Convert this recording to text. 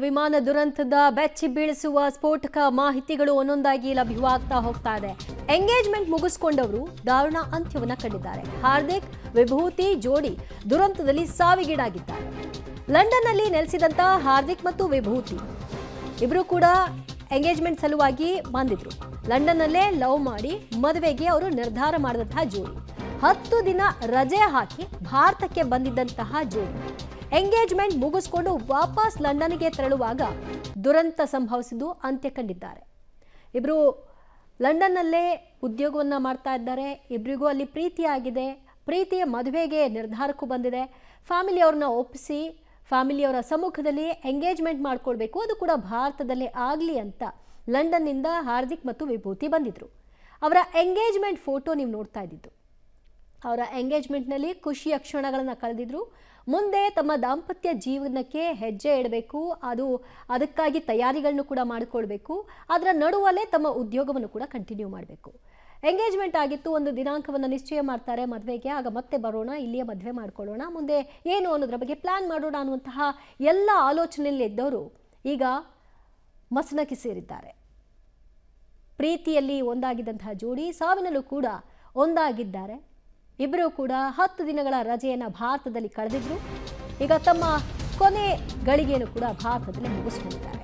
ವಿಮಾನ ದುರಂತದ ಬೆಚ್ಚಿ ಬೀಳಿಸುವ ಸ್ಫೋಟಕ ಮಾಹಿತಿಗಳು ಒಂದೊಂದಾಗಿ ಲಭ್ಯವಾಗ್ತಾ ಹೋಗ್ತಾ ಇದೆ. ಎಂಗೇಜ್ಮೆಂಟ್ ಮುಗಿಸಿಕೊಂಡವರು ದಾರುಣ ಅಂತ್ಯವನ್ನ ಕಂಡಿದ್ದಾರೆ. ಹಾರ್ದಿಕ್ ವಿಭೂತಿ ಜೋಡಿ ದುರಂತದಲ್ಲಿ ಸಾವಿಗೀಡಾಗಿದ್ದಾರೆ. ಲಂಡನ್ನಲ್ಲಿ ನೆಲೆಸಿದಂತ ಹಾರ್ದಿಕ್ ಮತ್ತು ವಿಭೂತಿ ಇಬ್ರು ಕೂಡ ಎಂಗೇಜ್ಮೆಂಟ್ ಸಲುವಾಗಿ ಬಂದಿದ್ರು. ಲಂಡನ್ನಲ್ಲೇ ಲವ್ ಮಾಡಿ ಮದುವೆಗೆ ಅವರು ನಿರ್ಧಾರ ಮಾಡಿದಂತಹ ಜೋಡಿ. 10 ದಿನ ರಜೆ ಹಾಕಿ ಭಾರತಕ್ಕೆ ಬಂದಿದ್ದಂತಹ ಜೋಡಿ ಎಂಗೇಜ್ಮೆಂಟ್ ಮುಗಿಸ್ಕೊಂಡು ವಾಪಸ್ ಲಂಡನ್ಗೆ ತೆರಳುವಾಗ ದುರಂತ ಸಂಭವಿಸಿದ್ದು ಅಂತ್ಯ ಕಂಡಿದ್ದಾರೆ. ಇಬ್ರು ಲಂಡನ್ನಲ್ಲೇ ಉದ್ಯೋಗವನ್ನ ಮಾಡ್ತಾ ಇದ್ದಾರೆ. ಇಬ್ಬರಿಗೂ ಅಲ್ಲಿ ಪ್ರೀತಿಯಾಗಿದೆ. ಪ್ರೀತಿಯ ಮದುವೆಗೆ ನಿರ್ಧಾರಕ್ಕೂ ಬಂದಿದೆ. ಫ್ಯಾಮಿಲಿಯವ್ರನ್ನ ಒಪ್ಪಿಸಿ ಫ್ಯಾಮಿಲಿಯವರ ಸಮ್ಮುಖದಲ್ಲಿ ಎಂಗೇಜ್ಮೆಂಟ್ ಮಾಡ್ಕೊಳ್ಬೇಕು, ಅದು ಕೂಡ ಭಾರತದಲ್ಲೇ ಆಗಲಿ ಅಂತ ಲಂಡನ್ನಿಂದ ಹಾರ್ದಿಕ್ ಮತ್ತು ವಿಭೂತಿ ಬಂದಿದ್ರು. ಅವರ ಎಂಗೇಜ್ಮೆಂಟ್ ಫೋಟೋ ನೀವು ನೋಡ್ತಾ ಇದ್ದಿದ್ದು. ಅವರ ಎಂಗೇಜ್ಮೆಂಟ್ನಲ್ಲಿ ಖುಷಿಯ ಕ್ಷಣಗಳನ್ನು ಕಳೆದಿದ್ರು. ಮುಂದೆ ತಮ್ಮ ದಾಂಪತ್ಯ ಜೀವನಕ್ಕೆ ಹೆಜ್ಜೆ ಇಡಬೇಕು, ಅದಕ್ಕಾಗಿ ತಯಾರಿಗಳನ್ನು ಕೂಡ ಮಾಡಿಕೊಳ್ಬೇಕು. ಅದರ ನಡುವಲ್ಲೇ ತಮ್ಮ ಉದ್ಯೋಗವನ್ನು ಕೂಡ ಕಂಟಿನ್ಯೂ ಮಾಡಬೇಕು. ಎಂಗೇಜ್ಮೆಂಟ್ ಆಗಿತ್ತು, ಒಂದು ದಿನಾಂಕವನ್ನು ನಿಶ್ಚಯ ಮಾಡ್ತಾರೆ ಮದುವೆಗೆ. ಆಗ ಮತ್ತೆ ಬರೋಣ, ಇಲ್ಲಿಯೇ ಮದುವೆ ಮಾಡ್ಕೊಳ್ಳೋಣ, ಮುಂದೆ ಏನು ಅನ್ನೋದ್ರ ಬಗ್ಗೆ ಪ್ಲಾನ್ ಮಾಡೋಣ ಅನ್ನುವಂತಹ ಎಲ್ಲ ಆಲೋಚನೆಯಲ್ಲಿ ಇದ್ದವರು ಈಗ ಮಸಣಕ್ಕೆ ಸೇರಿದ್ದಾರೆ. ಪ್ರೀತಿಯಲ್ಲಿ ಒಂದಾಗಿದ್ದಂತಹ ಜೋಡಿ ಸಾವಿನಲ್ಲೂ ಕೂಡ ಒಂದಾಗಿದ್ದಾರೆ. ಇಬ್ಬರು ಕೂಡ 10 ದಿನಗಳ ರಜೆಯನ್ನು ಭಾರತದಲ್ಲಿ ಕಳೆದಿದ್ರು. ಈಗ ತಮ್ಮ ಕೊನೆ ಗಳಿಗೆಯನ್ನು ಕೂಡ ಭಾರತದಲ್ಲಿ ಮುಗಿಸ್ಕೊಂಡಿದ್ದಾರೆ.